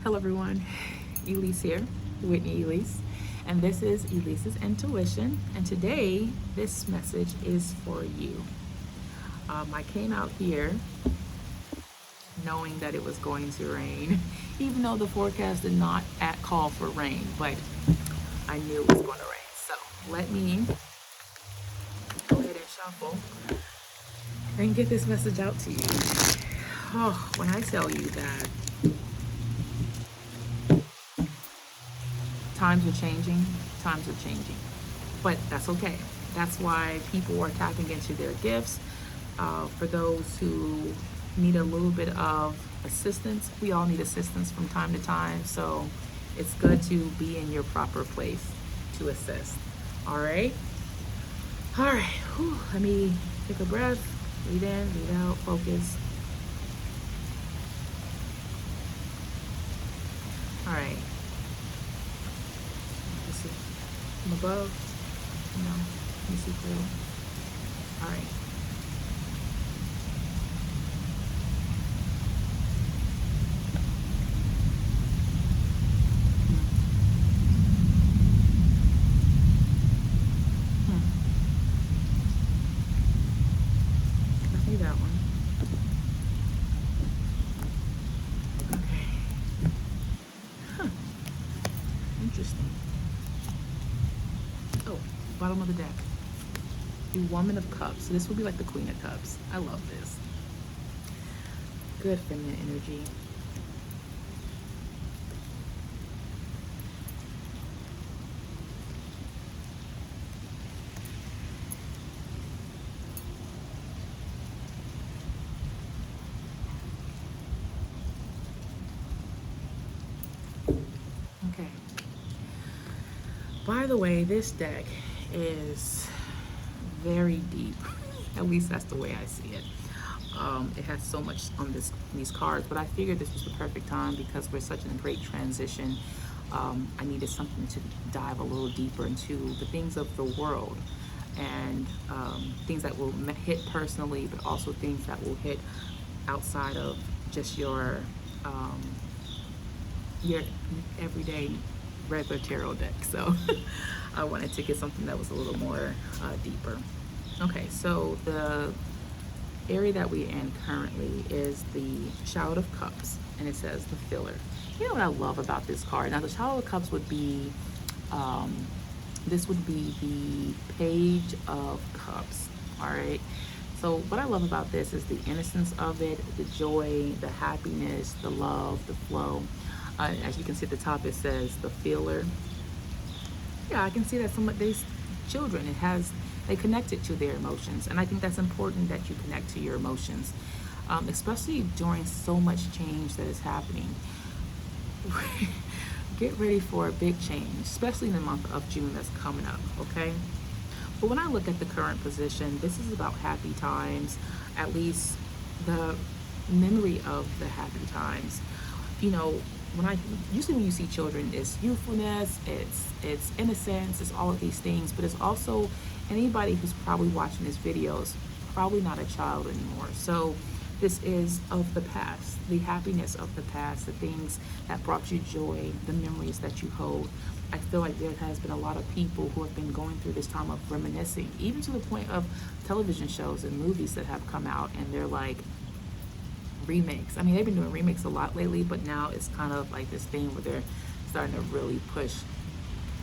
Hello everyone, Elise here, Whitney Elise, and this is Elise's Intuition, and today this message is for you. I came out here knowing that it was going to rain, even though the forecast did not call for rain, but I knew it was going to rain. So let me go ahead and shuffle and get this message out to you. Oh, when I tell you that times are changing, but that's okay. That's why people are tapping into their gifts. For those who need a little bit of assistance, we all need assistance from time to time, so it's good to be in your proper place to assist. All right. Whew. Let me take a breath, breathe in, breathe out, focus. All right. Let's see. From above, let me see clearly. All right. I see that one. Okay. Huh. Interesting. Oh, bottom of the deck. The Woman of Cups. So this would be like the Queen of Cups. I love this. Good feminine energy. Okay. By the way, this deck is very deep. At least that's the way I see it. It has so much on these cards, but I figured this was the perfect time because we're such in a great transition. I needed something to dive a little deeper into the things of the world and things that will hit personally, but also things that will hit outside of just your everyday regular tarot deck. So I wanted to get something that was a little more deeper. Okay, so the area that we're in currently is the Child of Cups, and it says the filler. You know what I love about this card? Now the Child of Cups would be, this would be the Page of Cups, all right? So what I love about this is the innocence of it, the joy, the happiness, the love, the flow. As you can see at the top, it says the feeler. Yeah, I can see that some of these children, they connect it to their emotions. And I think that's important that you connect to your emotions, especially during so much change that is happening. Get ready for a big change, especially in the month of June that's coming up, okay? But when I look at the current position, this is about happy times, at least the memory of the happy times. You know, usually when you see children, it's youthfulness, it's innocence, it's all of these things, but it's also anybody who's probably watching this video is probably not a child anymore. So this is of the past, the happiness of the past, the things that brought you joy, the memories that you hold. I feel like there has been a lot of people who have been going through this time of reminiscing, even to the point of television shows and movies that have come out, and they're like remakes. I mean, they've been doing remakes a lot lately, but now it's kind of like this thing where they're starting to really push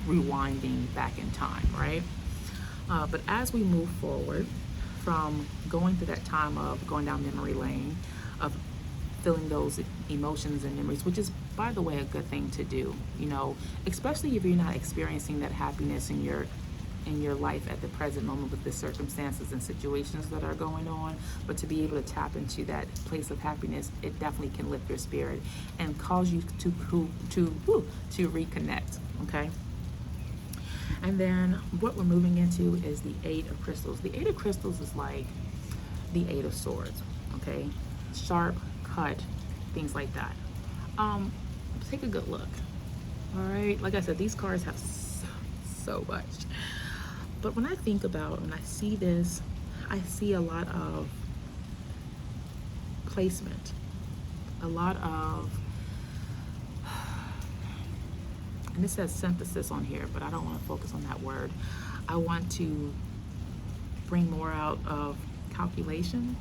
rewinding back in time, right? But as we move forward from going through that time of going down memory lane, of feeling those emotions and memories, which is, by the way, a good thing to do, you know, especially if you're not experiencing that happiness in your life at the present moment with the circumstances and situations that are going on. But to be able to tap into that place of happiness, it definitely can lift your spirit and cause you to reconnect, okay? And then what we're moving into is the Eight of Crystals. The Eight of Crystals is like the Eight of Swords, okay? Sharp, cut, things like that. Take a good look, all right? Like I said, these cards have so much. But when I think about, when I see this, I see a lot of placement, a lot of and it says synthesis on here, but I don't want to focus on that word. I want to bring more out of calculation.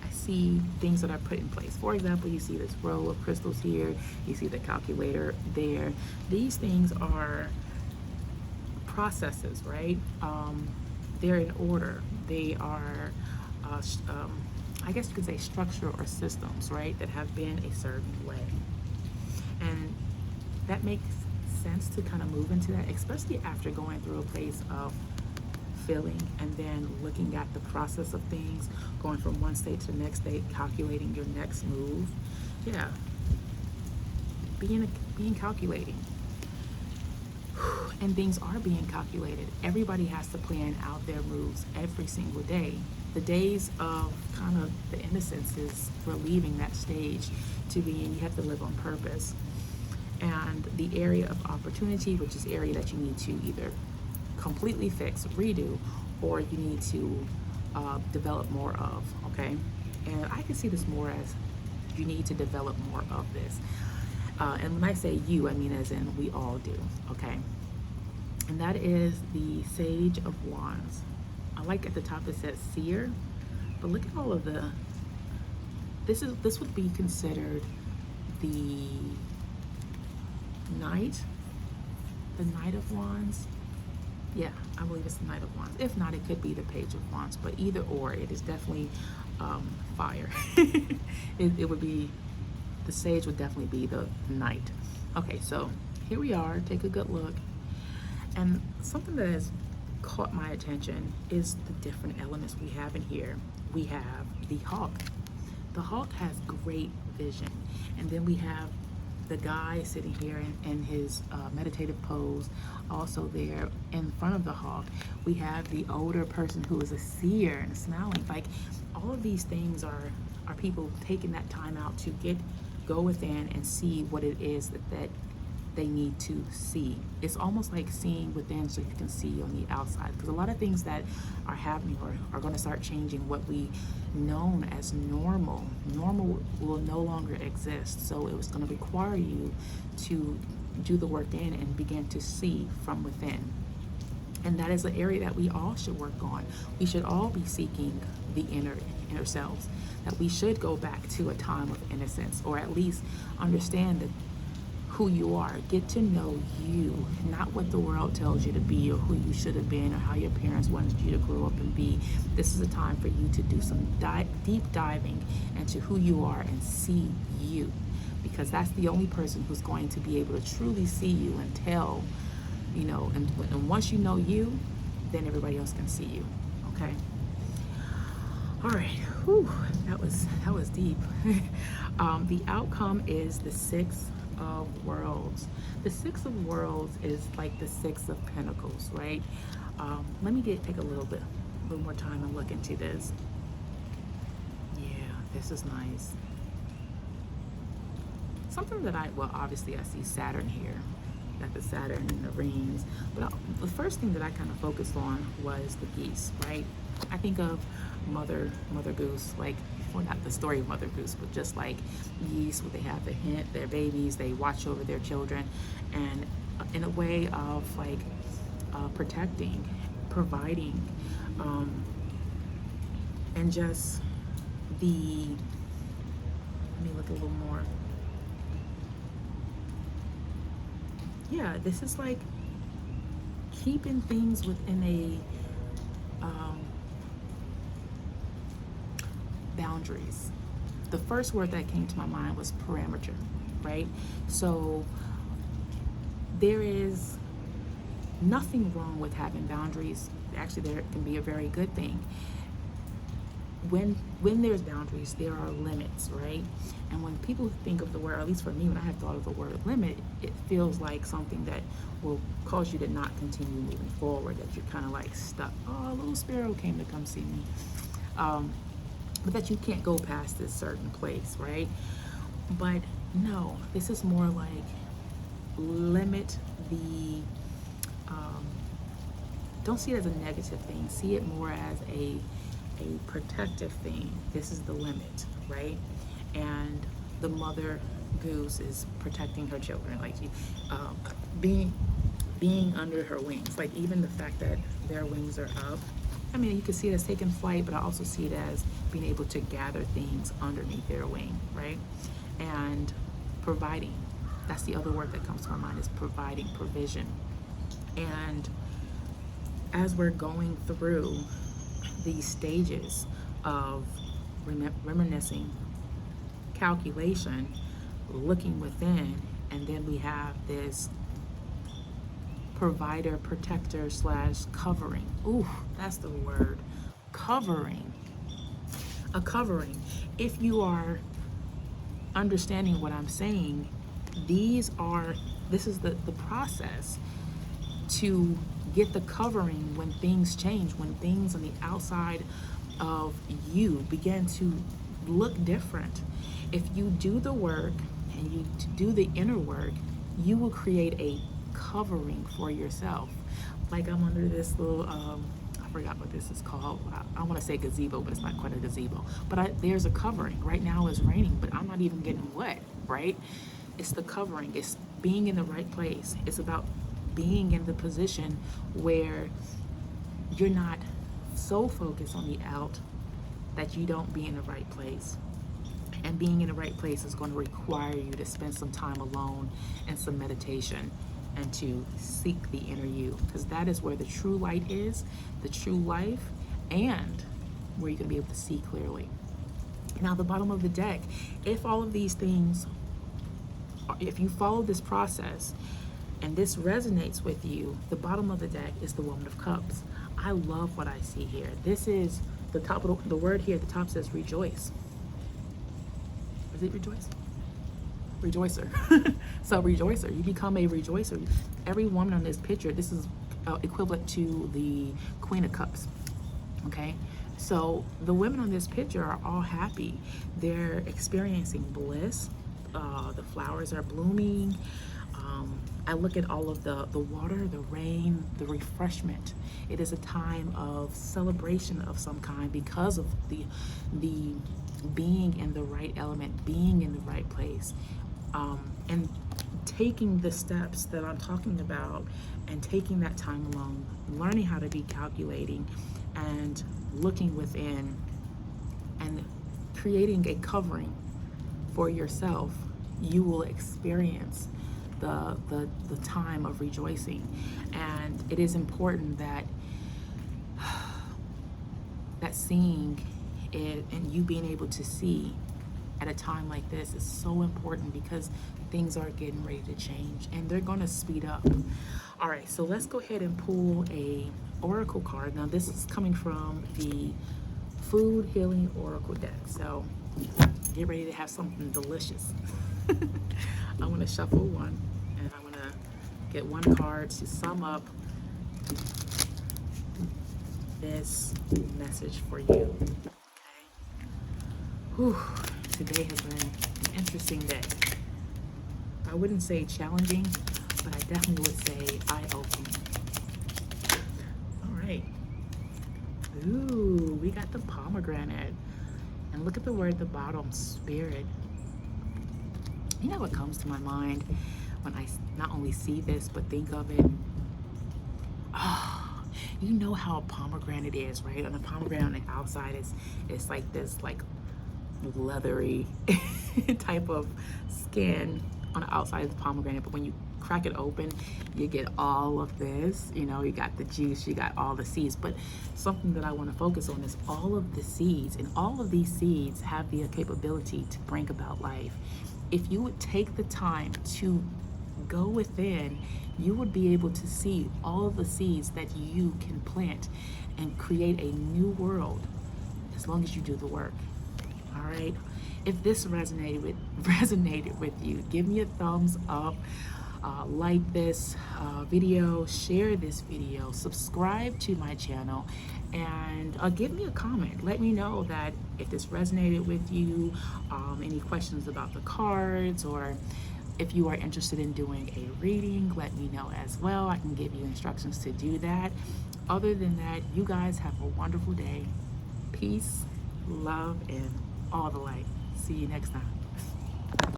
I see things that are put in place. For example, you see this row of crystals here, you see the calculator there. These things are processes, right? They're in order. They are, I guess you could say, structure or systems, right, that have been a certain way. And that makes sense to kind of move into that, especially after going through a place of feeling and then looking at the process of things, going from one state to the next state, calculating your next move. Yeah, being calculating. And things are being calculated. Everybody has to plan out their moves every single day. The days of kind of the innocence is we're leaving that stage to being you have to live on purpose. And the area of opportunity, which is the area that you need to either completely fix, redo, or you need to develop more of, okay? And I can see this more as you need to develop more of this. And when I say you, I mean as in we all do, okay? And that is the Sage of Wands. I like at the top it says Seer, but look at all of the, this would be considered the Knight of Wands. Yeah, I believe it's the Knight of Wands. If not, it could be the Page of Wands, but either or, it is definitely fire. it would be, the Sage would definitely be the Knight. Okay, so here we are, take a good look. And something that has caught my attention is the different elements we have in here. We have the Hawk. The Hawk has great vision. And then we have the guy sitting here in his meditative pose. Also there in front of the Hawk, we have the older person who is a seer and smiling. Like, all of these things are people taking that time out to go within and see what it is that they need to see. It's almost like seeing within so you can see on the outside, because a lot of things that are happening or are going to start changing what we known as normal will no longer exist. So it was going to require you to do the work in and begin to see from within. And that is an area that we all should work on. We should all be seeking the inner selves, that we should go back to a time of innocence, or at least understand that who you are. Get to know you, not what the world tells you to be or who you should have been or how your parents wanted you to grow up and be. This is a time for you to do some deep diving into who you are and see you, because that's the only person who's going to be able to truly see you and tell, and once you know you, then everybody else can see you. Okay. All right. Whew, that was deep. The outcome is the Six of Worlds. The Six of Worlds is like the Six of Pentacles, right? Let me take a little more time and look into this. Yeah, this is nice. Something that obviously I see Saturn here. Got the Saturn and the rings, but the first thing that I kind of focused on was the geese, right? I think of Mother Goose, like, well, not the story of Mother Goose, but just like geese, where they have their babies, they watch over their children, and in a way of like protecting, providing, and just let me look a little more. Yeah, this is like keeping things within a boundaries. The first word that came to my mind was parameter, right? So there is nothing wrong with having boundaries. Actually, there can be a very good thing. When there's boundaries, there are limits, right? And when people think of the word, at least for me, when I have thought of the word limit, it feels like something that will cause you to not continue moving forward, that you're kind of like stuck. Oh, a little sparrow came to come see me. But that you can't go past this certain place, right? But no, this is more like limit the, don't see it as a negative thing. See it more as a protective thing. This is the limit, right? And the mother goose is protecting her children, like being being under her wings. Like even the fact that their wings are up. I mean, you can see it as taking flight, but I also see it as being able to gather things underneath their wing, right? And providing. That's the other word that comes to my mind, is providing, provision. And as we're going through these stages of reminiscing, calculation, looking within, and then we have this provider, protector / covering. Ooh, that's the word. Covering. A covering. If you are understanding what I'm saying, this is the process to get the covering when things change, when things on the outside of you begin to look different. If you do the work and you do the inner work, you will create a covering for yourself. Like I'm under this little I forgot what this is called. I want to say gazebo, but it's not quite a gazebo. But there's a covering. Right now it's raining, but I'm not even getting wet, right? It's the covering. It's being in the right place. It's about being in the position where you're not so focused on the out that you don't be in the right place. And being in the right place is going to require you to spend some time alone and some meditation and to seek the inner you, because that is where the true light is, the true life, and where you're going to be able to see clearly. Now, the bottom of the deck, if all of these things, if you follow this process and this resonates with you, the bottom of the deck is the Woman of Cups. I love what I see here. This is the top of the word here at the top says rejoice. Is it rejoice? Rejoicer. So rejoicer, you become a rejoicer. Every woman on this picture, this is equivalent to the Queen of Cups. Okay, so the women on this picture are all happy. They're experiencing bliss. The flowers are blooming. I look at all of the water, the rain, the refreshment. It is a time of celebration of some kind because of the being in the right element, being in the right place, and taking the steps that I'm talking about and taking that time alone, learning how to be calculating and looking within and creating a covering for yourself. You will experience the time of rejoicing. And it is important that seeing it and you being able to see at a time like this is so important, because things are getting ready to change and they're going to speed up. All right, so let's go ahead and pull a oracle card. Now this is coming from the Food Healing Oracle deck, so get ready to have something delicious. I'm going to shuffle one, and I'm going to get one card to sum up this message for you. Okay. Whew. Today has been an interesting day. I wouldn't say challenging, but I definitely would say eye-opening. All right. Ooh, we got the pomegranate. And look at the word at the bottom, spirit. You know what comes to my mind when I not only see this, but think of it? Oh, you know how a pomegranate is, right? On a pomegranate on the outside, it's like this like leathery type of skin on the outside of the pomegranate, but when you crack it open, you get all of this, you know, you got the juice, you got all the seeds. But something that I want to focus on is all of the seeds, and all of these seeds have the capability to bring about life. If you would take the time to go within, you would be able to see all of the seeds that you can plant and create a new world, as long as you do the work. All right. If this resonated with you, give me a thumbs up, like this video, share this video, subscribe to my channel, and give me a comment. Let me know that if this resonated with you, any questions about the cards, or if you are interested in doing a reading, let me know as well. I can give you instructions to do that. Other than that, you guys have a wonderful day. Peace, love, and all the light. See you next time.